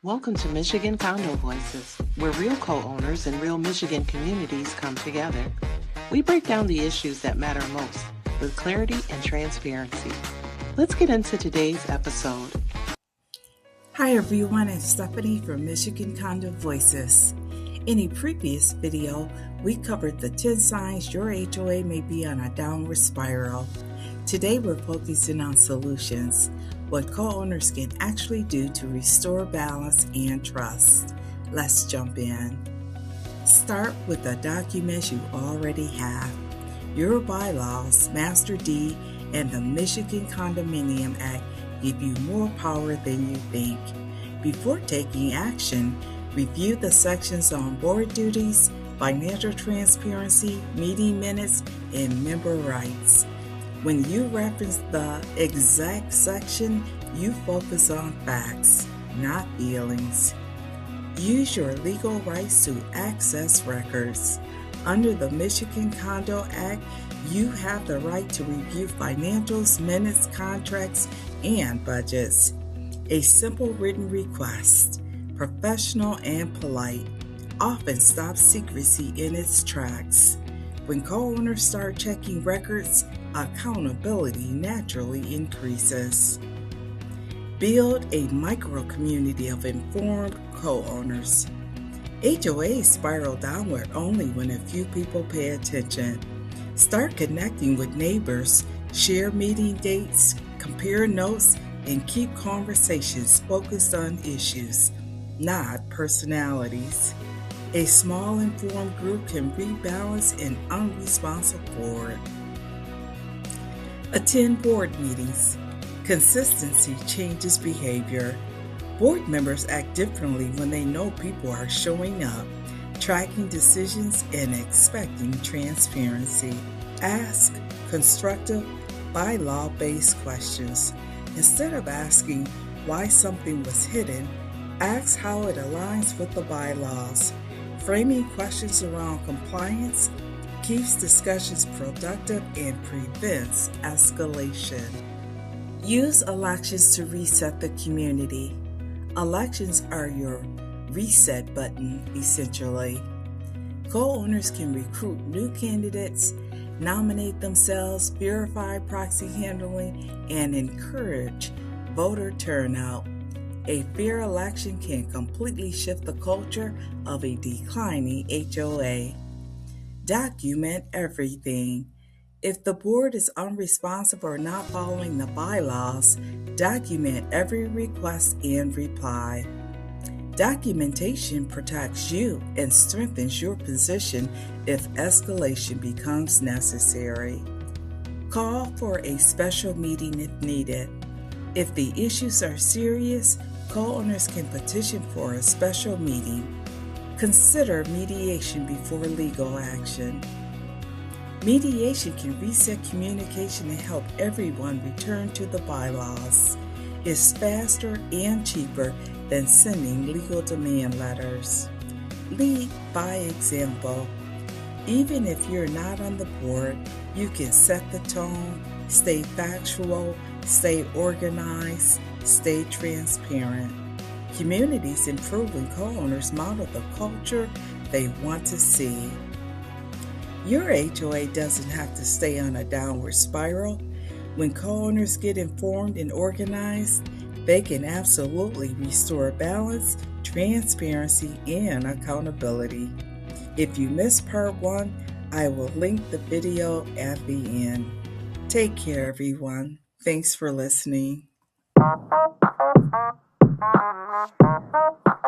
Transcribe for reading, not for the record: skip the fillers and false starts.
Welcome to Michigan Condo Voices, where real co-owners and real Michigan communities come together. We break down the issues that matter most with clarity and transparency. Let's get into today's episode. Hi everyone, it's Stephanie from Michigan Condo Voices. In a previous video, we covered the 10 signs your HOA may be on a downward spiral. Today we're focusing on solutions, what co-owners can actually do to restore balance and trust. Let's jump in. Start with the documents you already have. Your bylaws, Master Deed, and the Michigan Condominium Act give you more power than you think. Before taking action, review the sections on board duties, financial transparency, meeting minutes, and member rights. When you reference the exact section, you focus on facts, not feelings. Use your legal rights to access records. Under the Michigan Condo Act, you have the right to review financials, minutes, contracts, and budgets. A simple written request, professional and polite, often stops secrecy in its tracks. When co-owners start checking records, accountability naturally increases. Build a micro-community of informed co-owners. HOAs spiral downward only when a few people pay attention. Start connecting with neighbors, share meeting dates, compare notes, and keep conversations focused on issues, not personalities. A small informed group can rebalance an unresponsive board. Attend board meetings. Consistency changes behavior. Board members act differently when they know people are showing up, tracking decisions, and expecting transparency. Ask constructive, bylaw-based questions. Instead of asking why something was hidden, ask how it aligns with the bylaws. Framing questions around compliance keeps discussions productive and prevents escalation. Use elections to reset the community. Elections are your reset button, essentially. Co-owners can recruit new candidates, nominate themselves, verify proxy handling, and encourage voter turnout. A fair election can completely shift the culture of a declining HOA. Document everything. If the board is unresponsive or not following the bylaws, document every request and reply. Documentation protects you and strengthens your position if escalation becomes necessary. Call for a special meeting if needed. If the issues are serious, co-owners can petition for a special meeting. Consider mediation before legal action. Mediation can reset communication and help everyone return to the bylaws. It's faster and cheaper than sending legal demand letters. Lead by example. Even if you're not on the board, you can set the tone, stay factual, stay organized, stay transparent. Communities improve when co-owners model the culture they want to see. Your HOA doesn't have to stay on a downward spiral. When co-owners get informed and organized, they can absolutely restore balance, transparency, and accountability. If you missed part 1, I will link the video at the end. Take care, everyone. Thanks for listening.